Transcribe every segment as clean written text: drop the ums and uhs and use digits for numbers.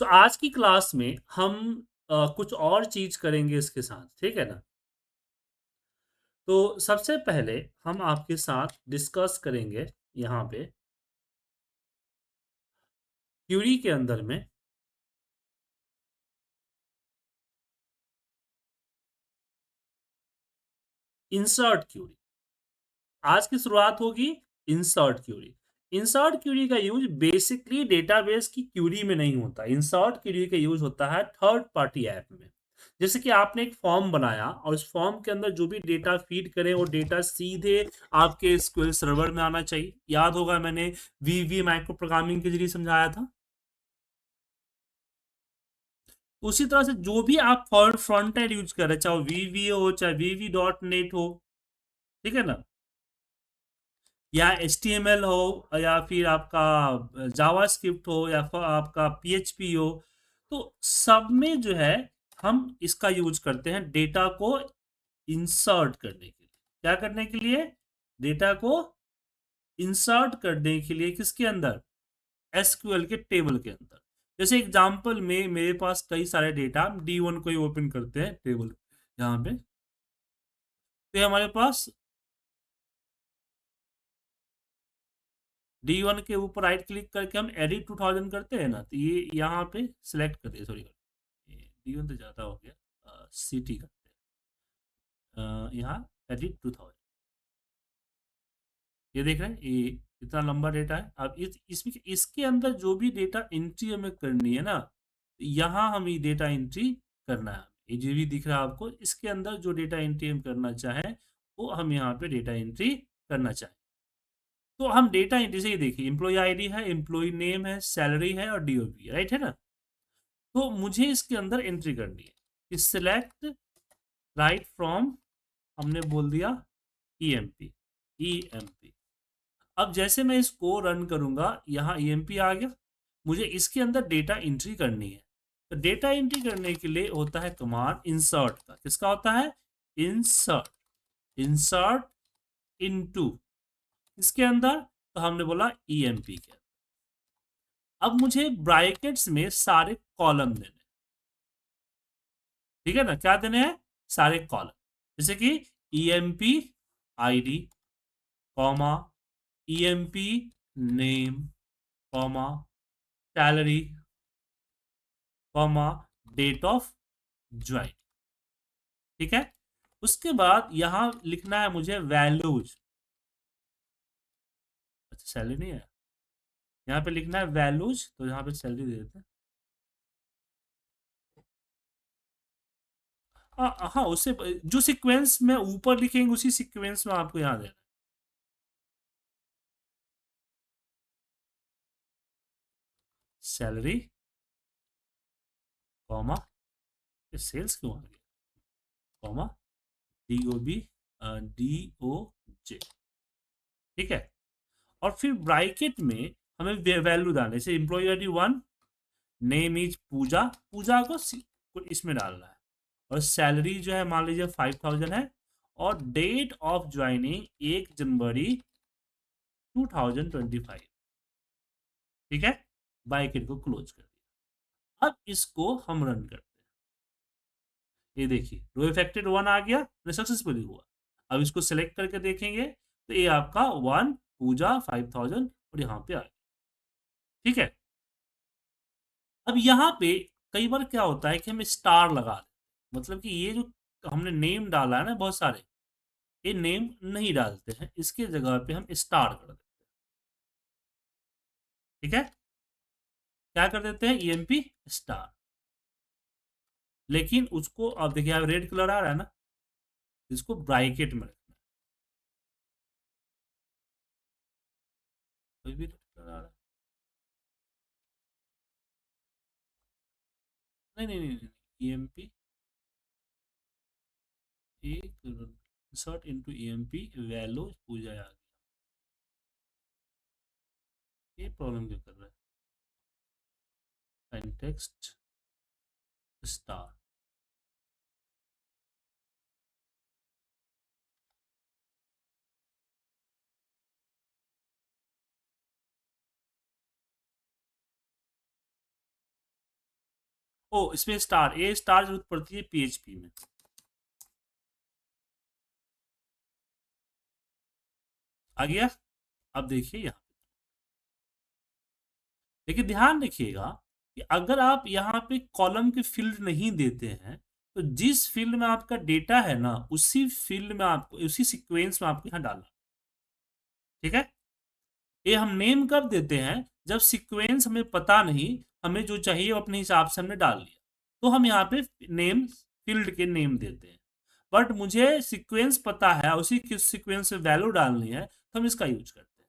तो आज की क्लास में हम कुछ और चीज करेंगे इसके साथ, ठीक है ना। तो सबसे पहले हम आपके साथ डिस्कस करेंगे यहाँ पे क्यूरी के अंदर में इंसर्ट क्यूरी। आज की शुरुआत होगी इंसर्ट क्यूरी। इंसर्ट क्यूरी का यूज बेसिकली डेटाबेस की क्यूरी में नहीं होता। इंसर्ट क्यूरी का यूज होता है थर्ड पार्टी ऐप में। जैसे कि आपने एक फॉर्म बनाया और उस फॉर्म के अंदर जो भी डेटा फीड करें वो डेटा सीधे आपके एसक्यूएल सर्वर में आना चाहिए। याद होगा मैंने वीवी माइक्रो प्रोग्रामिंग के जरिए समझाया था। उसी तरह से जो भी आप फ्रंट एंड यूज कर रहे हैं, चाहे वीवी हो चाहे वीवी डॉट नेट हो, ठीक है ना, या HTML हो या फिर आपका जावास्क्रिप्ट हो या फिर आपका PHP हो, तो सब में जो है हम इसका यूज करते हैं डेटा को इंसर्ट करने के लिए। क्या करने के लिए? डेटा को इंसर्ट करने के लिए। किसके अंदर? एसक्यूएल के टेबल के अंदर। जैसे एग्जांपल में मेरे पास कई सारे डेटा, D1 को ही ओपन करते हैं टेबल यहाँ पे। तो ये हमारे पास D1 के ऊपर राइट क्लिक करके हम एडिट 2000 करते हैं ना, तो ये यहाँ पे सिलेक्ट कर दिए। सॉरी, D1 तो ज़्यादा हो गया, सिटी करते हैं, यहाँ एडिट 2000। ये देख रहे हैं, ये इतना लंबा डेटा है। अब इसमें इसके अंदर जो भी डेटा एंट्री हमें करनी है ना, यहाँ हम ये डेटा एंट्री करना है। ये जो भी दिख रहा है आपको, इसके अंदर जो डेटा एंट्री हम करना चाहें वो हम यहाँ पे डेटा एंट्री करना चाहें। तो हम डेटा एंट्री से ही देखिए, एम्प्लॉय आईडी है, एम्प्लॉय नेम है, सैलरी है और डीओबी है, राइट है ना। तो मुझे इसके अंदर एंट्री करनी है कि सिलेक्ट राइट फ्रॉम, हमने बोल दिया ईएमपी। ईएमपी। अब जैसे मैं इसको रन करूंगा, यहाँ ईएमपी आ गया। मुझे इसके अंदर डेटा एंट्री करनी है। तो डेटा एंट्री करने के लिए होता है कमांड इंसर्ट का। किसका होता है? इंसर्ट। इंसर्ट इनटू, इसके अंदर तो हमने बोला ईएमपी के। अब मुझे ब्रैकेट्स में सारे कॉलम देने, ठीक है ना। क्या देने हैं? सारे कॉलम। जैसे कि EMP ID, comma, EMP name, comma, salary, comma, date of join, ठीक है। उसके बाद यहां लिखना है मुझे वैल्यूज। अच्छा, सैलरी नहीं है, यहाँ पे लिखना है वैल्यूज, तो यहाँ पे सैलरी दे देते हैं। हाँ हाँ, उससे जो सीक्वेंस में ऊपर लिखेंगे उसी सीक्वेंस में आपको यहाँ देना है। सैलरी, कॉमा, सेल्स क्यों आ गया, कॉमा, DOB, DOJ, ठीक है। और फिर ब्रैकेट में हमें वैल्यू डालने से एम्प्लॉय आईडी 1, नेम इज पूजा, पूजा को इसमें डालना है। और सैलरी जो है मान लीजिए 5000 है। और डेट ऑफ ज्वाइनिंग 1 जनवरी 2025, ठीक है। ब्रैकेट को क्लोज कर दिया। अब इसको हम रन करते हैं। ये देखिए, रो इफेक्टेड 1 आ गया, सक्सेसफुली हुआ। अब इसको सेलेक्ट करके देखेंगे तो ये आपका 1 पूजा 5000 और यहाँ पे आ गया, ठीक है। अब यहाँ पे कई बार क्या होता है कि हम स्टार लगा दें, मतलब कि ये जो हमने नेम डाला है ना बहुत सारे, ये नेम नहीं डालते हैं, इसके जगह पे हम स्टार कर देते हैं, ठीक है। क्या कर देते हैं? EMP star. लेकिन उसको अब देखिए, अब रेड कलर आ रहा है ना, इसको ब्रैकेट में रखना है। कोई भी रेड कलर आ रहा है? नहीं नहीं नहीं, ईएमपी एक इंसर्ट इनटू ईएमपी वैल्यू पूजा आ गया। ये प्रॉब्लम क्यों कर रहा है? Text star. ओ इसमें स्टार, ए स्टार जरूरत पड़ती है पीएचपी में। आ गया। अब देखिए यहाँ, लेकिन ध्यान रखिएगा कि अगर आप यहाँ पे कॉलम के फील्ड नहीं देते हैं, तो जिस फील्ड में आपका डेटा है ना, उसी फील्ड में आपको, उसी सीक्वेंस में आपको यहाँ डालना। ठीक है। ये हम नेम कब देते हैं, जब सीक्वेंस हमें पता नहीं, हमें जो चाहिए वो अपने हिसाब से हमने डाल लिया, तो हम यहाँ पे नेम, फील्ड के नेम देते हैं। बट मुझे सीक्वेंस पता है, उसी सीक्वेंस में वैल्यू डालनी है, तो हम इसका यूज करते हैं।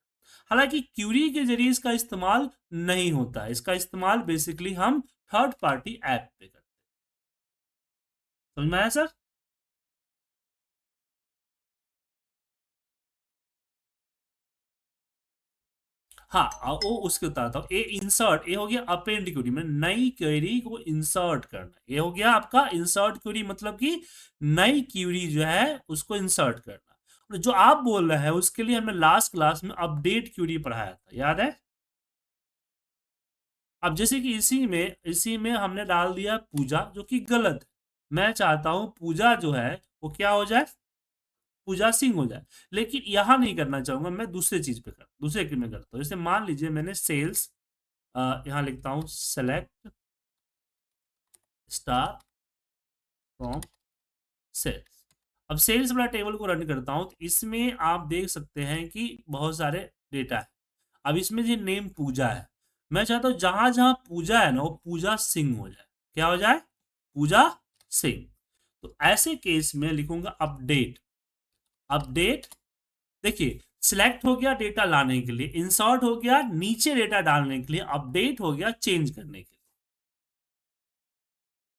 हालांकि क्यूरी के जरिए इसका इस्तेमाल नहीं होता है, इसका इस्तेमाल बेसिकली हम थर्ड पार्टी ऐप पे करते हैं। समझ में आया सर? हाँ, वो उसके बताता हूँ। ए इंसर्ट, ये हो गया अपेंड क्वेरी में नई क्वेरी को इंसर्ट करना, ये हो गया आपका इंसर्ट क्वेरी, मतलब कि नई क्वेरी जो है उसको इंसर्ट करना। और जो आप बोल रहे हैं उसके लिए हमने लास्ट क्लास में अपडेट क्वेरी पढ़ाया था, याद है? अब जैसे कि इसी में हमने डाल दिया पूजा, जो कि गलत है। मैं चाहता हूं पूजा जो है वो क्या हो जाए, पूजा सिंह हो जाए। लेकिन यहां नहीं करना चाहूंगा, मैं दूसरे चीज पे कर, दूसरे के में करता हूँ। जैसे मान लीजिए मैंने सेल्स, यहाँ लिखता हूँ सेलेक्ट स्टार फ्रॉम सेल्स। अब सेल्स वाला टेबल को रन करता हूँ, तो इसमें आप देख सकते हैं कि बहुत सारे डेटा है। अब इसमें जो नेम पूजा है, मैं चाहता हूँ जहां जहां पूजा है ना, वो पूजा सिंह हो जाए। क्या हो जाए? पूजा सिंह। तो ऐसे केस में लिखूंगा अपडेट। अपडेट, देखिए सिलेक्ट हो गया डेटा लाने के लिए, इंसर्ट हो गया नीचे डेटा डालने के लिए, अपडेट हो गया चेंज करने के लिए।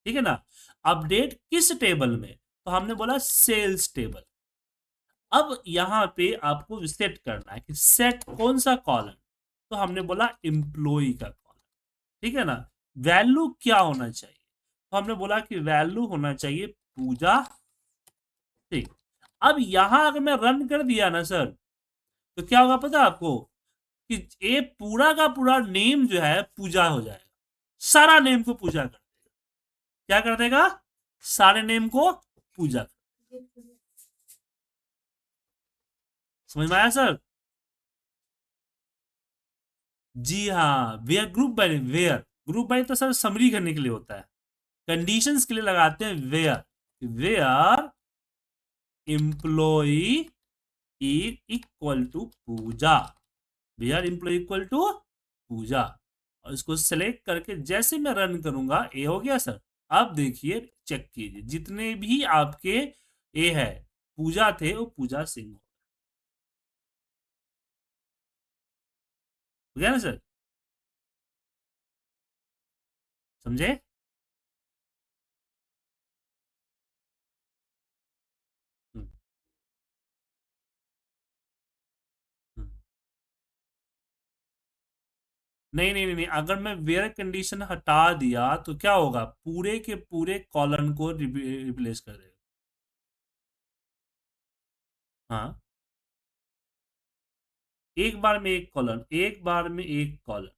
ठीक है ना? अपडेट किस टेबल में? तो हमने बोला सेल्स टेबल। अब यहां पे आपको सेट करना है कि सेट कौन सा कॉलम, तो हमने बोला एम्प्लॉय का कॉलम। ठीक है ना? वैल्यू क्या होना चाहिए, तो हमने बोला कि वैल्यू होना चाहिए पूजा। ठीक। अब यहां अगर मैं रन कर दिया ना सर, तो क्या होगा पता है आपको, कि ये पूरा का पूरा नेम जो है पूजा हो जाएगा। सारा नेम को पूजा कर देगा। क्या कर देगा? सारे नेम को पूजा। समझ में आया सर? जी हाँ, where group by, where group by तो सर समरी करने के लिए होता है, कंडीशंस के लिए लगाते हैं where. Where employ is equal to Pooja, where employ equal to Pooja. और इसको सेलेक्ट करके जैसे मैं रन करूंगा, ये हो गया सर। अब देखिए, चेक कीजिए, जितने भी आपके ये है पूजा थे, वो पूजा सिंह हो गया ना सर? समझे? हम्म, हम्म। नहीं नहीं नहीं नहीं, अगर मैं वेयर कंडीशन हटा दिया तो क्या होगा, पूरे के पूरे कॉलम को रिप्लेस कर देगा। हाँ, एक बार में एक कॉलम, एक बार में एक कॉलम।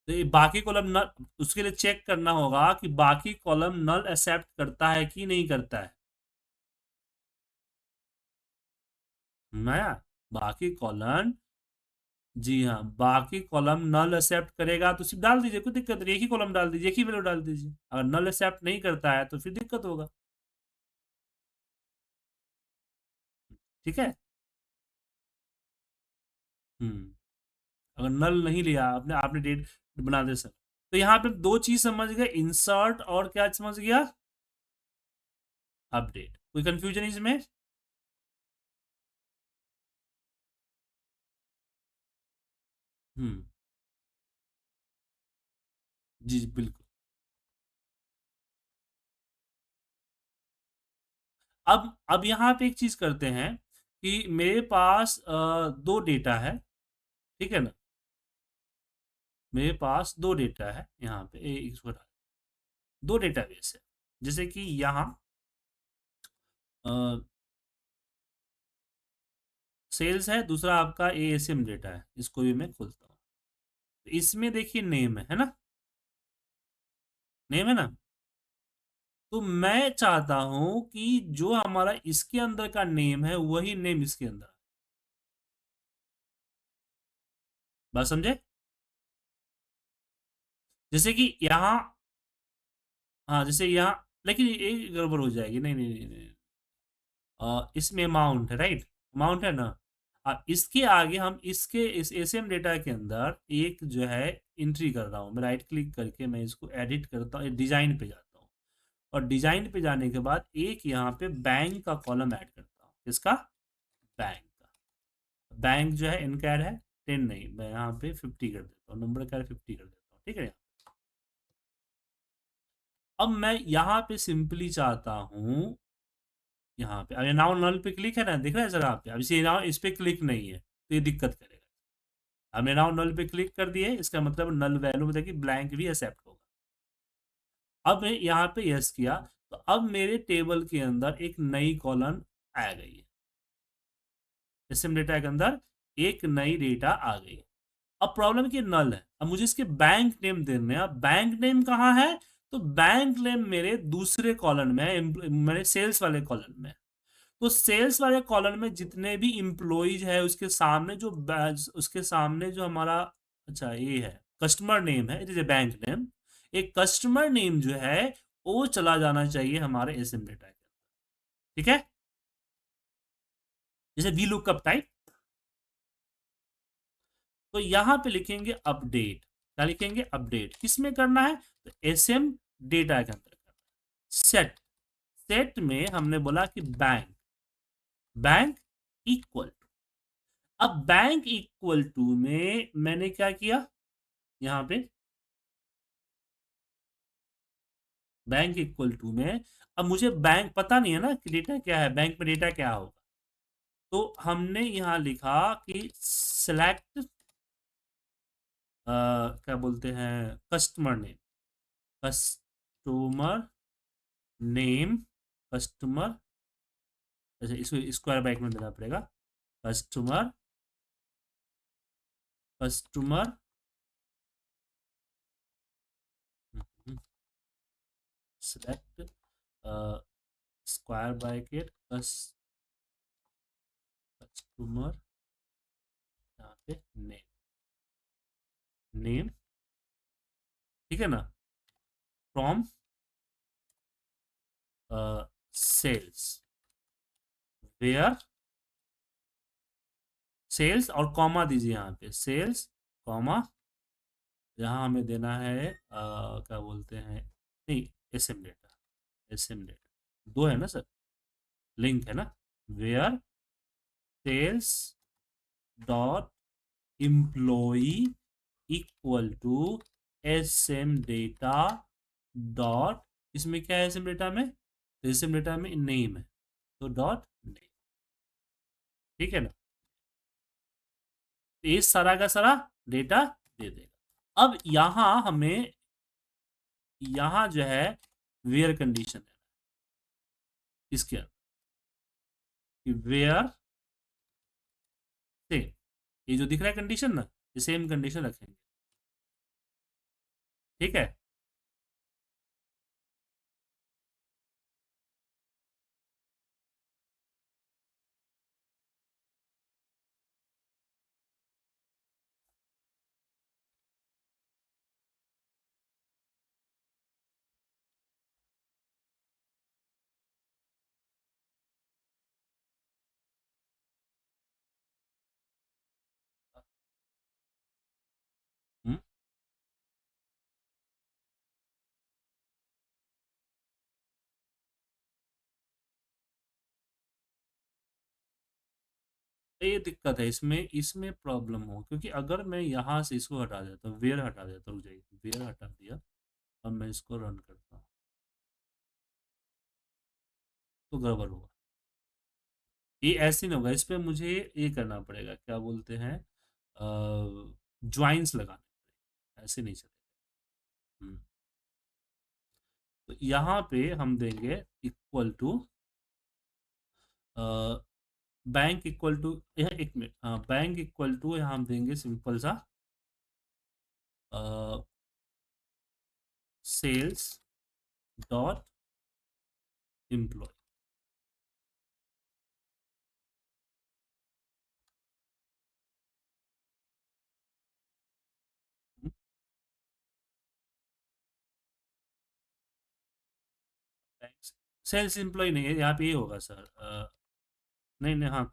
तो ये बाकी कॉलम नल, उसके लिए चेक करना होगा कि बाकी कॉलम नल एक्सेप्ट करता है कि नहीं करता है। नया, बाकी कॉलम, जी हाँ, बाकी कॉलम नल एक्सेप्ट करेगा तो सिर्फ डाल दीजिए, कोई दिक्कत नहीं, एक ही कॉलम डाल दीजिए, एक ही वैल्यू डाल दीजिए। अगर नल एक्सेप्ट नहीं करता है तो फिर दिक्कत होगा। ठीक है। हम्म। अगर नल नहीं लिया आपने, आपने डेट बना दे सर। तो यहाँ पे दो चीज समझ गए, इंसर्ट और क्या समझ गया, अपडेट। कोई कंफ्यूजन इसमें? हम्म। जी जी, बिल्कुल। अब यहाँ पे एक चीज करते हैं कि मेरे पास दो डेटा है। ठीक है ना? मेरे पास दो डेटा है यहाँ पे, इसको दो डेटाबेस है। जैसे कि यहाँ सेल्स है, दूसरा आपका एएसएम डेटा है। इसको भी मैं खोलता हूँ। तो इसमें देखिए नेम है ना, नेम है ना। तो मैं चाहता हूं कि जो हमारा इसके अंदर का नेम है वही नेम इसके अंदर। बात समझे? जैसे कि यहाँ, हाँ जैसे यहाँ, लेकिन ये गड़बड़ हो जाएगी। नहीं नहीं नहीं, नहीं। इसमें अमाउंट है, राइट? अमाउंट है ना। इसके आगे हम इसके इस एसएम डेटा के अंदर एक जो है एंट्री कर रहा हूँ मैं। राइट क्लिक करके मैं इसको एडिट करता हूँ, डिजाइन पे जाता हूँ। और डिजाइन पे जाने के बाद एक यहाँ पे बैंक का कॉलम ऐड करता हूँ। किसका? बैंक का। बैंक जो है इनकैड है 10, नहीं मैं यहाँ पे 50 कर देता हूँ, नंबर का 50 कर देता हूँ, ठीक है। अब मैं यहाँ पे सिंपली चाहता हूँ, यहाँ पे अरे नाउ नल पे क्लिक है ना, दिख रहा है सर आप पे? अब इसे नाउ इस पे क्लिक नहीं है तो ये दिक्कत करेगा। हमने नाउ नल पे क्लिक कर दिए, इसका मतलब नल वैल्यू मतलब कि ब्लैंक भी एक्सेप्ट होगा। अब मैं यहाँ पे यस किया, तो अब मेरे टेबल के अंदर एक नई कॉलम आ गई है। एसएम डेटा के अंदर एक नई डेटा आ गई। अब प्रॉब्लम की नल है, अब मुझे इसके बैंक नेम देने हैं। अब बैंक नेम कहाँ है? तो बैंक नेम मेरे दूसरे कॉलम में है, मेरे सेल्स वाले कॉलम में। तो सेल्स वाले कॉलम में जितने भी इम्प्लॉइज है उसके सामने जो उसके सामने जो हमारा, अच्छा ये है कस्टमर नेम है, it is a bank name. एक कस्टमर नेम जो है वो चला जाना चाहिए हमारे एसएम डेटा के। ठीक है, जैसे वी लुकअप टाइप। तो यहां पे लिखेंगे अपडेट। क्या लिखेंगे? अपडेट। किसमें करना है? तो एसएम डेटा के अंदर करना है। सेट, सेट में हमने बोला कि बैंक, बैंक इक्वल, अब बैंक इक्वल टू में मैंने क्या किया यहाँ पे, बैंक इक्वल टू में। अब मुझे बैंक पता नहीं है ना कि डेटा क्या है, बैंक में डेटा क्या होगा। तो हमने यहाँ लिखा कि सिलेक्ट, क्या बोलते हैं, customer name, customer name, customer, अच्छा इसको स्क्वायर ब्रैकेट में देना पड़ेगा। Customer, customer select square bracket customer, यहाँ पे नेम, नेम, ठीक है ना, फ्रॉम सेल्स, वेयर सेल्स, और कॉमा दीजिए यहाँ पे, सेल्स कॉमा, यहाँ हमें देना है क्या बोलते हैं, नहीं एसएम डेटा, एसएम डेटा दो है ना सर, लिंक है ना, where sales dot employee equal to SM data dot, इसमें क्या है एसएम डेटा में? एसएम डेटा में नेम है तो डॉट नेम, ठीक है ना। तो ये सारा का सारा डेटा दे देगा। अब यहां हमें, यहां जो है वेयर कंडीशन है इसके अंदर, कि वेयर से, ये जो दिख रहा है कंडीशन ना, ये सेम कंडीशन रखेंगे, ठीक है। हम्म, तो ये दिक्कत है इसमें, इसमें प्रॉब्लम हो, क्योंकि अगर मैं यहाँ से इसको हटा देता हूँ, वेयर हटा देता हूँ, रुक जाइए, वेयर हटा दिया, अब मैं इसको रन करता हूँ तो गड़बड़ होगा। ये ऐसे नहीं होगा, इस पे मुझे ये करना पड़ेगा, क्या बोलते हैं, ज्वाइंस लगाने पड़ेंगे, ऐसे नहीं चलेगा। हम्म, तो यहाँ पे हम देंगे equal to bank equal to, यह एक मिनट, हाँ बैंक इक्वल टू यहाँ हम देंगे सिंपल सा sales dot employ. Sales employ नहीं है यहाँ पे, ये होगा सर नहीं नहीं, हाँ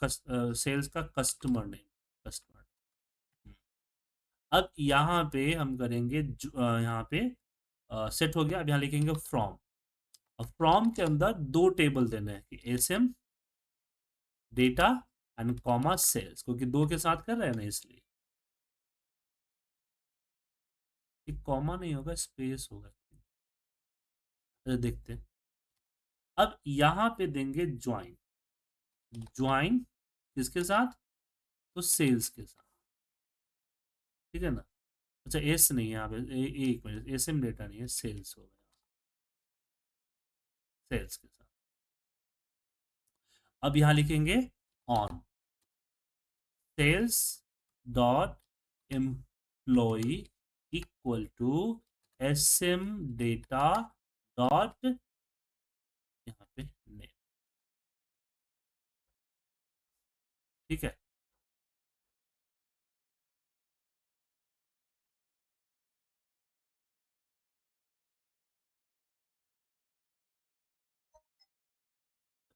सेल्स का कस्टमर नेम, कस्टमर। अब यहाँ पे हम करेंगे यहाँ पे सेट हो गया। अब यहाँ लिखेंगे फ्रॉम। अब फ्रॉम के अंदर दो टेबल देने हैं कि SM data and comma sales, क्योंकि दो के साथ कर रहे हैं ना इसलिए। एक कॉमा नहीं होगा, स्पेस होगा। अरे देखते हैं। अब यहाँ पे देंगे ज्वाइन। ज्वाइन किसके साथ? तो सेल्स के साथ, ठीक है ना। अच्छा एस नहीं है यहाँ पे, एक मिनट, एसएम डेटा नहीं है, सेल्स हो गया, सेल्स के साथ। अब यहाँ लिखेंगे on sales dot employ equal to SM data dot यहाँ पे नेम, ठीक है।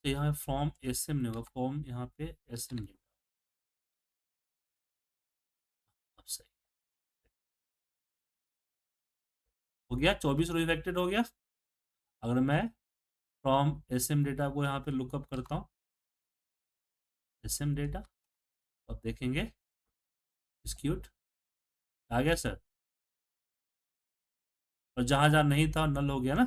तो यहाँ फॉर्म एसएम नहीं होगा, फॉर्म यहाँ पे एसएम डेटा। अब सही हो गया, 24 रो इफेक्टेड हो गया। अगर मैं फ्रॉम एसएम डेटा को यहाँ पे लुकअप करता हूँ, एसएम डेटा, अब देखेंगे एक्सिक्यूट आ गया सर। और जहां जहां नहीं था नल हो गया ना।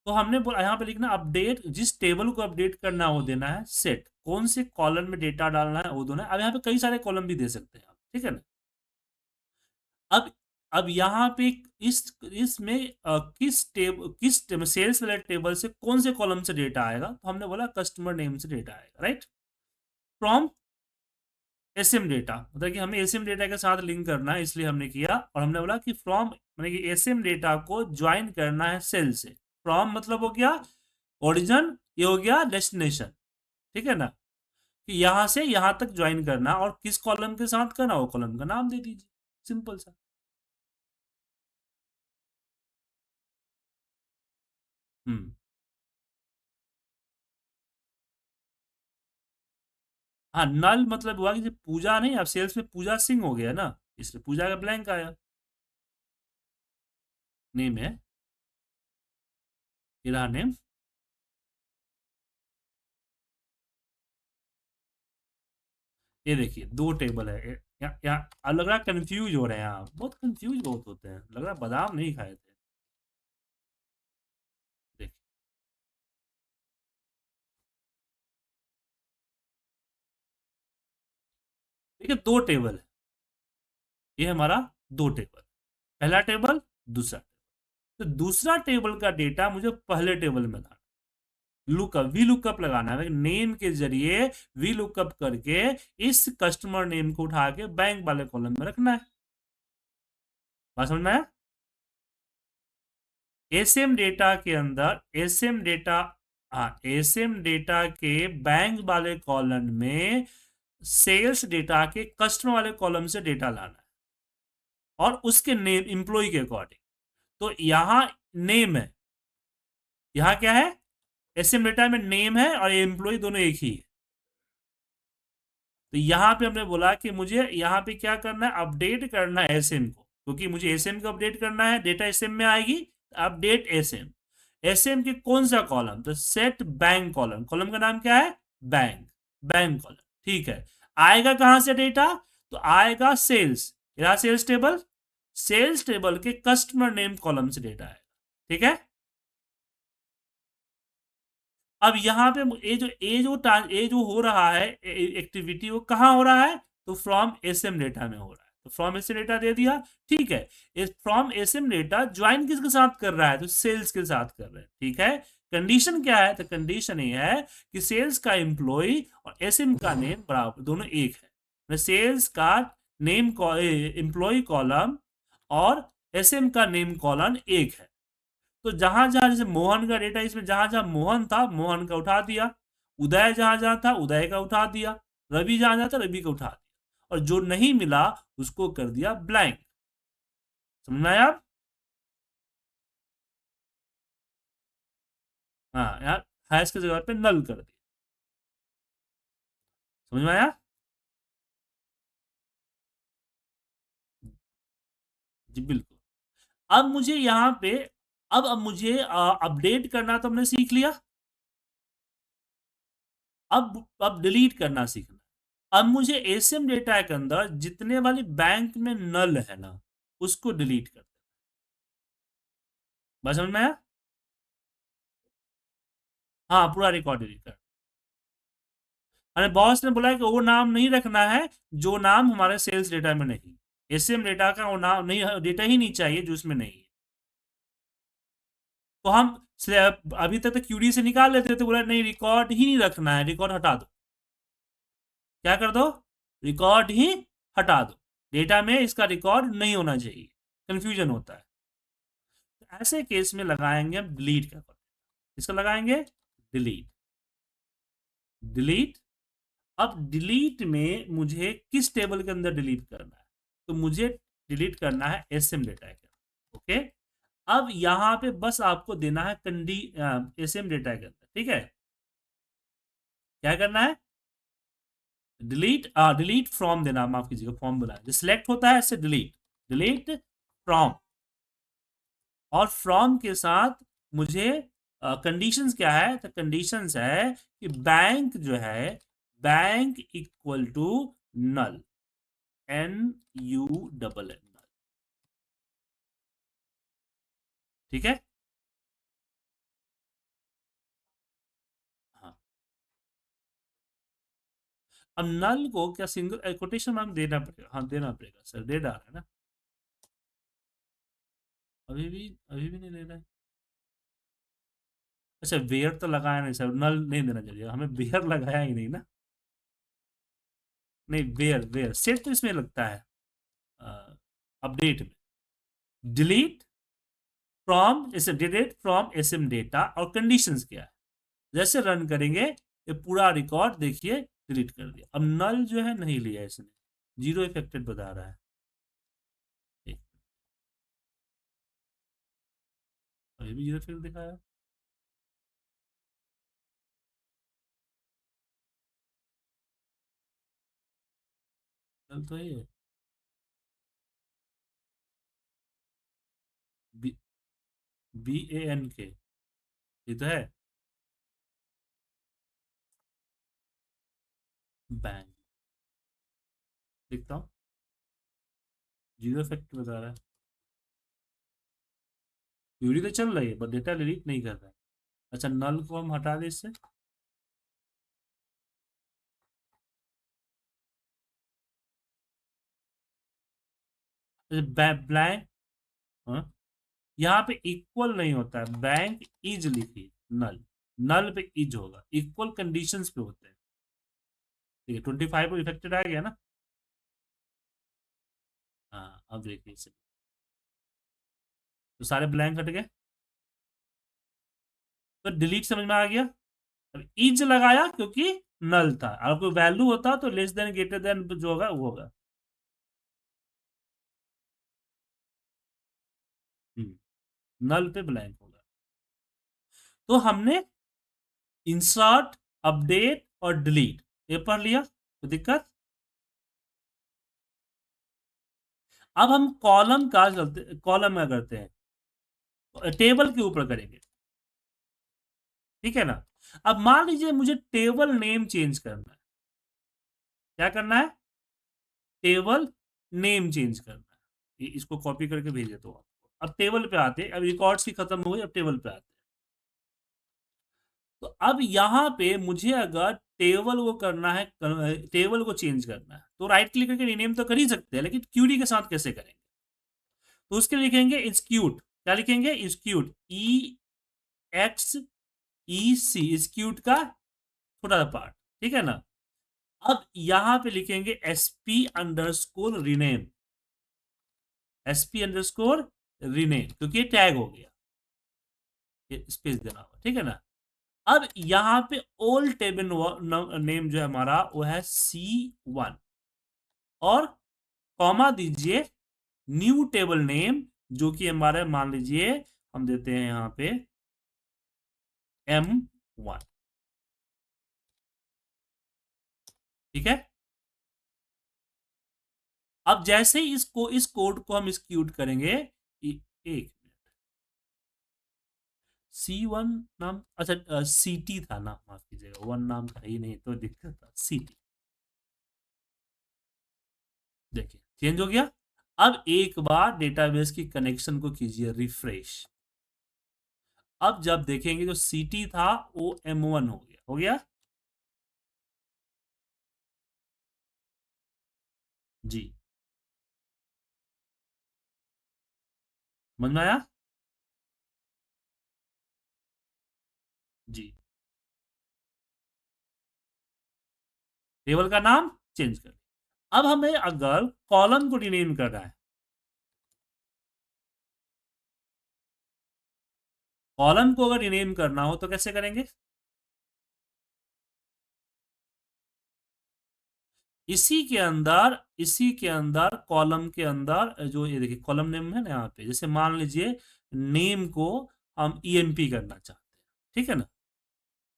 तो हमने यहाँ पे लिखना अपडेट, जिस टेबल को अपडेट करना है वो देना है सेट, कौन से कॉलम में डेटा डालना है वो देना है। अब यहाँ पे कई सारे कॉलम भी दे सकते हैं आप, ठीक है ना। अब अब यहाँ पे इस इसमें किस सेल्स वाले टेबल से कौन से कॉलम से डेटा आएगा, तो हमने बोला कस्टमर नेम से डेटा आएगा, राइट। फ्रॉम एसएम डेटा, मतलब कि हमें एसएम डेटा के साथ लिंक करना है, इसलिए हमने किया। और हमने बोला कि फ्रॉम मतलब कि एसएम डेटा को ज्वाइन करना है सेल से। फ्रॉम मतलब हो गया ओरिजिन, ये हो गया डेस्टिनेशन, ठीक है ना। कि यहां से यहां तक ज्वाइन करना, और किस कॉलम के साथ करना, वो कॉलम का नाम दे दीजिए, सिंपल सा। हम्म। हाँ नल मतलब हुआ कि जब पूजा नहीं, अब सेल्स में पूजा सिंह हो गया ना, इसलिए पूजा का ब्लैंक आया। नेम है इरा नेम। ये देखिए दो टेबल है यहाँ, लग रहा है कंफ्यूज हो रहे हैं आप, बहुत कंफ्यूज बहुत होते हैं, लग रहा है बादाम नहीं खाए थे। देखिए, देखिए दो टेबल है, ये हमारा दो टेबल, पहला टेबल, दूसरा टेबल। तो दूसरा टेबल का डेटा मुझे पहले टेबल में लाना, लुकअप वी लुकअप लगाना है नेम के जरिए, वी लुकअप करके इस कस्टमर नेम को उठा के बैंक वाले कॉलम में रखना है। बात समझ में आया? एसएम डेटा के अंदर एसएम डेटा, हाँ एसएम डेटा के बैंक वाले कॉलम में सेल्स डेटा के कस्टमर वाले कॉलम से डेटा लाना है, और उसके नेम इंप्लॉय के अकॉर्डिंग। तो यहां नेम है, यहां क्या है, एसएम डेटा में नेम है और एम्प्लॉय दोनों एक ही है। तो यहां पे हमने बोला कि मुझे यहां पे क्या करना है, अपडेट करना है एसएम को, क्योंकि मुझे एसएम को अपडेट करना है, डेटा एसएम में आएगी। अपडेट एसएम, एसएम के कौन सा कॉलम, तो सेट बैंक कॉलम, कॉलम का नाम क्या है, बैंक, बैंक कॉलम, ठीक है। आएगा कहां से डेटा, तो आएगा सेल्स, यहां सेल्स टेबल, सेल्स टेबल के कस्टमर नेम कॉलम से डेटा आएगा, ठीक है। अब यहाँ पे ये जो हो रहा है एक्टिविटी, वो कहाँ हो रहा है, तो फ्रॉम एसएम डेटा में हो रहा है। तो फ्रॉम एसएम डेटा दे दिया, ठीक है। फ्रॉम एसएम डेटा ज्वाइन किसके साथ कर रहा है, तो सेल्स के साथ कर रहे हैं, ठीक है। कंडीशन क्या है? तो कंडीशन ये है कि सेल्स का एम्प्लॉय और एसएम का नेम बराबर, दोनों एक है। सेल्स का नेम एम्प्लॉय कॉलम और एसएम का नेम कॉलम एक है। तो जहां जहां जैसे मोहन का डेटा, इसमें जहां जहां मोहन था मोहन का उठा दिया, उदय जहां जहां था उदय का उठा दिया, रवि जहां जहां था रवि का उठा दिया, और जो नहीं मिला उसको कर दिया ब्लैंक। समझ में आया आप? हाँ यार, हैश की जगह पे नल कर दिया। समझ में आया? जी बिल्कुल। अब मुझे यहाँ पे, अब मुझे अपडेट करना तो हमने सीख लिया। अब डिलीट करना सीखना। अब मुझे एसएम डेटा के अंदर जितने वाली बैंक में नल है ना, उसको डिलीट कर। बस समझ में आया? हाँ, पूरा रिकॉर्ड डिलीट कर। अरे बॉस ने बोला है कि वो नाम नहीं रखना है जो नाम हमारे सेल्स डेटा में नहीं। एसएम डेटा का वो नाम नहीं, डेटा ही नहीं चाहिए जो उसमें नहीं है। तो हम अभी तक तो क्यूरी से निकाल लेते थे, तो बोला नहीं, रिकॉर्ड ही नहीं रखना है, रिकॉर्ड हटा दो। क्या कर दो? रिकॉर्ड ही हटा दो। डेटा में इसका रिकॉर्ड नहीं होना चाहिए, कंफ्यूजन होता है। तो ऐसे केस में लगाएंगे हम डिलीट का। इसका लगाएंगे डिलीट। डिलीट। अब डिलीट में मुझे किस टेबल के अंदर डिलीट करना है? तो मुझे डिलीट करना है एसएम डेटा के। ओके। अब यहां पे बस आपको देना है एसएम डेटा के अंदर, ठीक है? क्या करना है? डिलीट, डिलीट फ्रॉम देना, माफ कीजिएगा, फॉर्म बोला जो सिलेक्ट होता है इससे डिलीट। Delete from. और फ्रॉम के साथ मुझे कंडीशंस क्या है? तो कंडीशंस है कि बैंक जो है, bank equal to null, NULL। ठीक है। हाँ। अब नल को क्या सिंगल कोटेशन मार्क देना पड़ेगा? हाँ देना पड़ेगा सर, दे डाला है ना। अभी भी नहीं दे रहा है। अच्छा, वेयर तो लगाया नहीं सर, नल नहीं देना चाहिए हमें, वेयर लगाया ही नहीं ना। नहीं, वेयर वेयर सेट तो इसमें लगता है अपडेट में। Delete from S delete from SM data, और कंडीशंस क्या है? जैसे रन करेंगे ये पूरा रिकॉर्ड देखिए डिलीट कर दिया। अब नल जो है नहीं लिया इसने, जीरो इफेक्टेड बता रहा है। एक, अभी भी जीरो इफेक्ट दिखाया। नल तो ये BANK, ये तो है बैंक। लिखता हूँ, जीरो इफेक्ट बता रहा है। क्यूरी तो चल रही है बट डेटा डिलीट नहीं कर रहा है। अच्छा, नल को हम हटा दें इससे। ब्लैंक। हाँ, यहाँ पे इक्वल नहीं होता है, बैंक इज लिखी, नल, नल पे इज होगा, इक्वल कंडीशंस पे होते हैं। ठीक है, 25 को इफेक्टेड आ गया ना। हाँ, अब देखिए इसे, तो सारे ब्लैंक हट गए। तो डिलीट समझ में आ गया। अब इज लगाया क्योंकि नल था, अगर कोई वैल्यू होता तो लेस देन ग्रेटर देन जो होगा वो होगा। नल पे ब्लैंक होगा। तो हमने इंसर्ट, अपडेट और डिलीट ये पढ़ लिया, तो दिक्कत। अब हम कॉलम का चलते, कॉलम में करते हैं, टेबल के ऊपर करेंगे। ठीक है ना। अब मान लीजिए मुझे टेबल नेम चेंज करना है। क्या करना है? टेबल नेम चेंज करना है। इसको कॉपी करके भेज देता हूँ आपको। अब टेबल पे आते हैं, अब रिकॉर्ड्स की खत्म हो गई, अब टेबल पे आते हैं। तो अब यहाँ पे मुझे अगर टेबल को करना है, टेबल को चेंज करना है, तो राइट क्लिक करके रीनेम तो कर ही सकते हैं, लेकिन क्यूरी के साथ कैसे करेंगे? तो उसके लिए लिखेंगे इंस्क्यूट। क्या लिखेंगे? इंस्क्यूट, EXECUT। EC इंस्टीट्यूट का छोटा सा पार्ट, ठीक है ना। अब यहां पे लिखेंगे SP_रीनेम, SP_रीनेम, क्योंकि ये टैग हो गया, ये स्पेस देना होगा, ठीक है ना। अब यहां पे ओल्ड टेबल नेम जो है हमारा वो है C1, और कॉमा दीजिए न्यू टेबल नेम जो कि हमारे, मान लीजिए हम देते हैं यहां पे M1, ठीक है। अब जैसे ही इस कोड को हम एक्सिक्यूट करेंगे, एक C1 नाम, अच्छा CT था ना, माफ कीजिएगा, 1 नाम था ही नहीं तो दिक्कत था, CT, देखिए चेंज हो गया। अब एक बार डेटाबेस की कनेक्शन को कीजिए रिफ्रेश। अब जब देखेंगे जो CT था वो M1 हो गया, हो गया जी। समझ में आया जी। टेबल का नाम चेंज कर, अब हमें अगर कॉलम को रिनेम करना है, कॉलम को अगर रिनेम करना हो तो कैसे करेंगे? इसी के अंदर कॉलम के अंदर जो ये देखिए कॉलम नेम है ना, यहाँ पे जैसे मान लीजिए नेम को हम EMP करना चाहते हैं, ठीक है ना।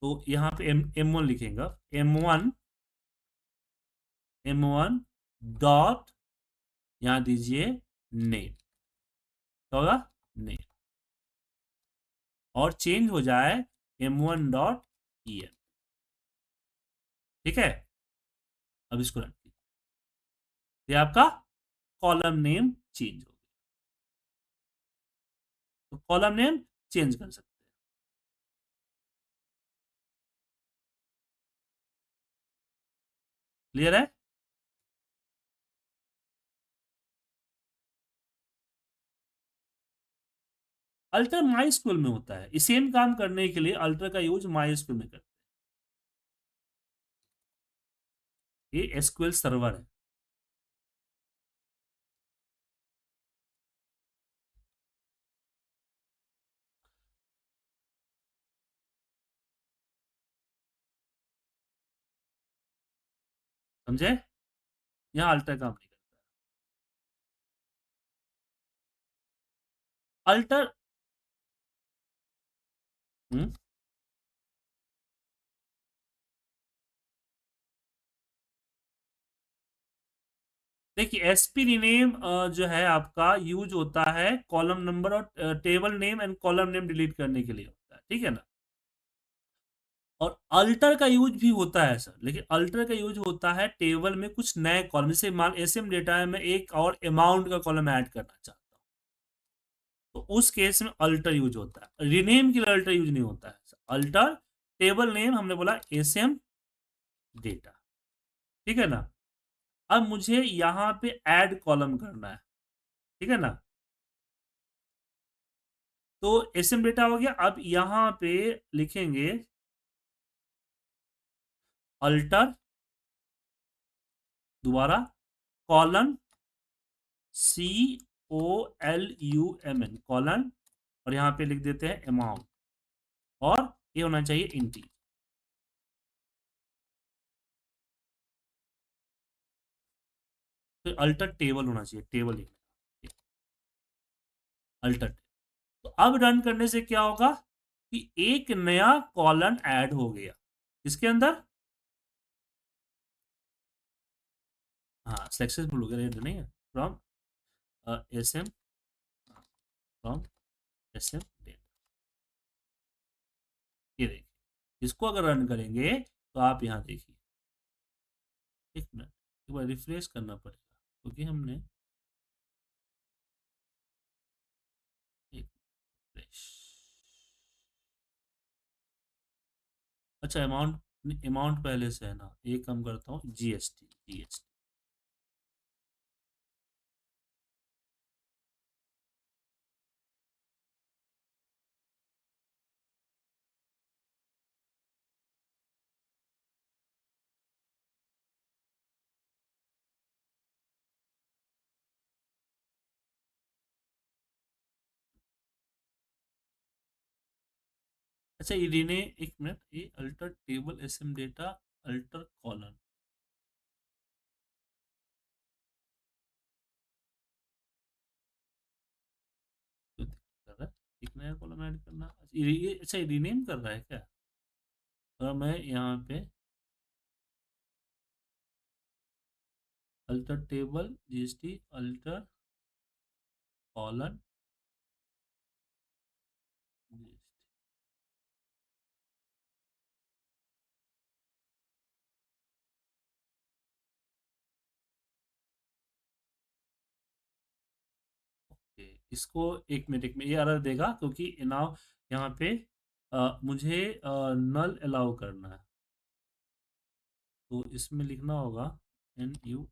तो यहाँ पे M1 लिखेंगे, M1, M1 डॉट, यहाँ दीजिए नेम, क्या होगा नेम, और चेंज हो जाए M1 डॉट EM, ठीक है। अब इसको रन कीजिए, ये आपका कॉलम नेम चेंज हो गया, तो कॉलम नेम चेंज कर सकते हैं। क्लियर है? अल्टर माई स्कूल में होता है, सेम काम करने के लिए अल्टर का यूज माई स्कूल में करते हैं, ये एसक्यूएल सर्वर है। समझे? यहाँ अल्टर काम नहीं करता अल्टर। हम्म, देखिए एसपी रीनेम जो है आपका यूज होता है कॉलम नंबर और table name and column name delete करने के लिए होता है, ठीक है ना। और अल्टर का यूज भी होता है सर, लेकिन अल्टर का यूज होता है टेबल में कुछ नए कॉलम, जैसे मान एसएम डेटा है, मैं एक और अमाउंट का कॉलम ऐड करना चाहता हूँ, तो उस केस में अल्टर यूज होता है, रीनेम के लिए अल्टर यूज नहीं होता है। अल्टर टेबल नेम हमने बोला एसएम डेटा, ठीक है ना। अब मुझे यहां पे ऐड कॉलम करना है, ठीक है ना। तो एसएम डेटा हो गया, अब यहां पे लिखेंगे अल्टर, दोबारा कॉलन COLUMN कॉलन, और यहां पे लिख देते हैं अमाउंट, और ये होना चाहिए इंटी। तो अल्टर टेबल होना चाहिए, टेबल अल्टर। तो अब रन करने से क्या होगा कि एक नया कॉलन ऐड हो गया इसके अंदर, हाँ सक्सेसफुल हो गया, नहीं है from S M, from S M data. ये देखिए, इसको अगर रन करेंगे तो आप यहाँ देखिए, एक मिनट, एक बार रिफ्रेश करना पड़ेगा क्योंकि हमने एक रिफ्रेश, अच्छा अमाउंट, अमाउंट पहले से है ना, एक कम करता हूँ GST, GST अच्छा ये रीने एक मिनट, ये alter table SM data alter column क्यों दिक्कत कर रहा है? एक नया कॉलम ऐड करना, अच्छा ये रीनेम कर रहा है क्या? और मैं यहाँ पे alter table GST alter colon इसको एक मिनट ये एरर देगा क्योंकि नाउ यहाँ पे मुझे नल अलाउ करना है, तो इसमें लिखना होगा NU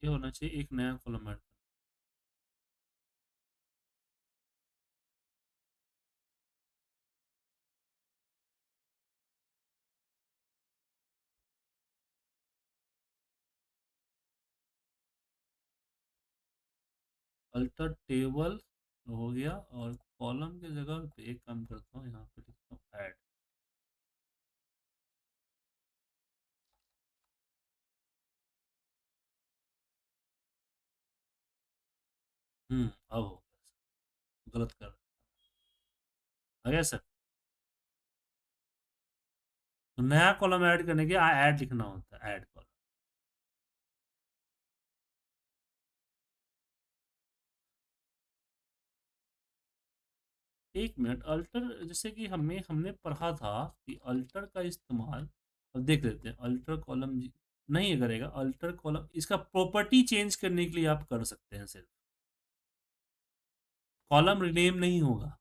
ये होना चाहिए एक नया कॉलम ऐड। अल्टर टेबल हो गया, और कॉलम की जगह पे एक काम करता हूँ, यहाँ पे लिखता हूँ ऐड। अब हो गया, गलत कर आ गया सर। तो नया कॉलम ऐड करने के ऐड लिखना होता है, ऐड कॉलम। एक मिनट, अल्टर जैसे कि हमने पढ़ा था कि अल्टर का इस्तेमाल, अब देख लेते हैं अल्टर कॉलम नहीं करेगा। अल्टर कॉलम इसका प्रॉपर्टी चेंज करने के लिए आप कर सकते हैं सिर्फ, कॉलम रिनेम नहीं होगा।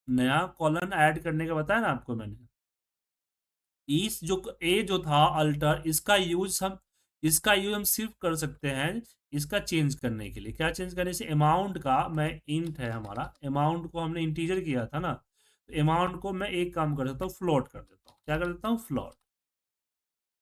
नया कॉलम ऐड करने का बताया ना आपको मैंने। इस जो ए जो था अल्टर, इसका यूज हम सिर्फ कर सकते हैं इसका चेंज करने के लिए। क्या चेंज करने से, अमाउंट का, मैं इंट है हमारा, अमाउंट को हमने इंटीजर किया था ना, तो अमाउंट को मैं एक काम कर देता हूँ, फ्लोट कर देता हूँ। क्या कर देता हूँ, फ्लोट।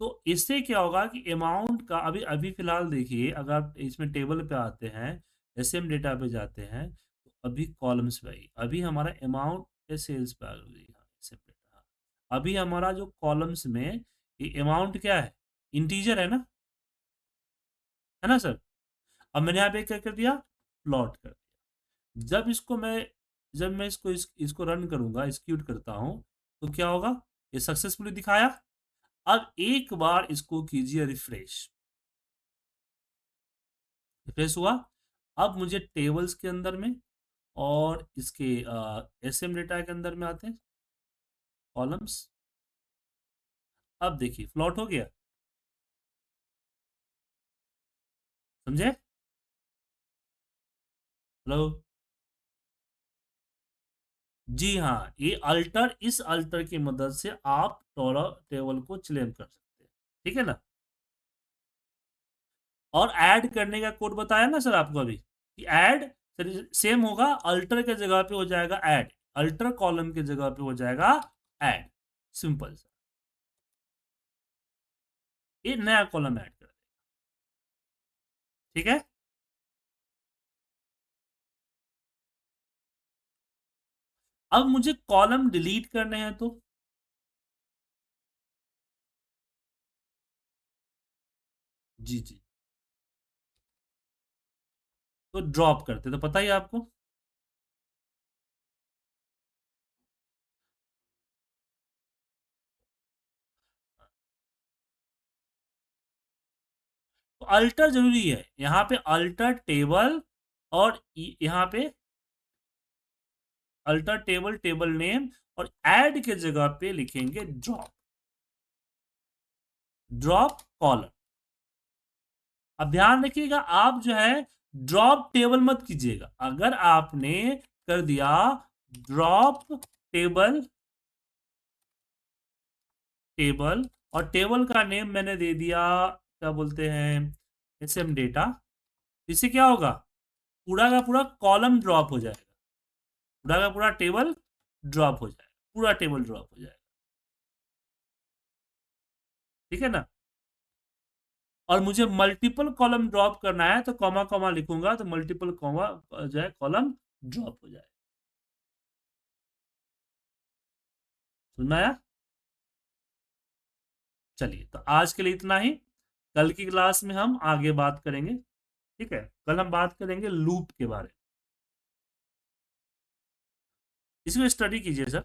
तो इससे क्या होगा कि अमाउंट का, अभी अभी फिलहाल देखिए, अगर आप इसमें टेबल पे आते हैं, एसएम डेटा पे जाते हैं, तो अभी कॉलम्स पे आई, अभी हमारा अमाउंट पे सेल्स पे आ गई, एसएम डेटा। अभी हमारा जो कॉलम्स में ये अमाउंट क्या है, इंटीजर है ना, है ना सर। अब मैंने यहाँ पे क्या कर दिया, प्लॉट कर दिया। जब मैं इसको रन करूंगा, एक्सिक्यूट करता हूँ, तो क्या होगा, ये सक्सेसफुली दिखाया। अब एक बार इसको कीजिए रिफ्रेश, रिफ्रेश हुआ। अब मुझे टेबल्स के अंदर में और इसके एसएम डेटा के अंदर में आते हैं, कॉलम्स। अब देखिए प्लॉट हो गया, समझे? हेलो। जी हाँ, ये अल्टर, इस अल्टर की मदद से आप टेबल को क्लेम कर सकते हैं, ठीक है ना। और ऐड करने का कोड बताया ना सर आपको अभी, कि ऐड सेम होगा, अल्टर के जगह पे हो जाएगा ऐड, अल्टर कॉलम के जगह पे हो जाएगा ऐड, सिंपल सर। ये नया कॉलम ऐड कर, ठीक है। अब मुझे कॉलम डिलीट करने हैं तो जी जी, तो ड्रॉप करते तो पता ही है आपको। तो अल्टर जरूरी है यहाँ पे, अल्टर टेबल, और यहाँ पे अल्टर टेबल, टेबल नेम, और ऐड के जगह पे लिखेंगे ड्रॉप, ड्रॉप कॉलम। अब ध्यान रखिएगा, आप जो है ड्रॉप टेबल मत कीजिएगा। अगर आपने कर दिया ड्रॉप टेबल, टेबल, और टेबल का नेम मैंने दे दिया, क्या बोलते हैं, एसएम डेटा, इससे क्या होगा, पूरा का पूरा कॉलम ड्रॉप हो जाएगा, पूरा का पूरा टेबल ड्रॉप हो जाएगा, पूरा टेबल ड्रॉप हो जाएगा। ठीक है ना। और मुझे मल्टीपल कॉलम ड्रॉप करना है तो कॉमा कॉमा लिखूंगा, तो मल्टीपल कॉमा जो है कॉलम ड्रॉप हो जाएगा। समझ में आया। चलिए, तो आज के लिए इतना ही। कल की क्लास में हम आगे बात करेंगे। ठीक है, कल हम बात करेंगे लूप के बारे में। इसको स्टडी कीजिए सर।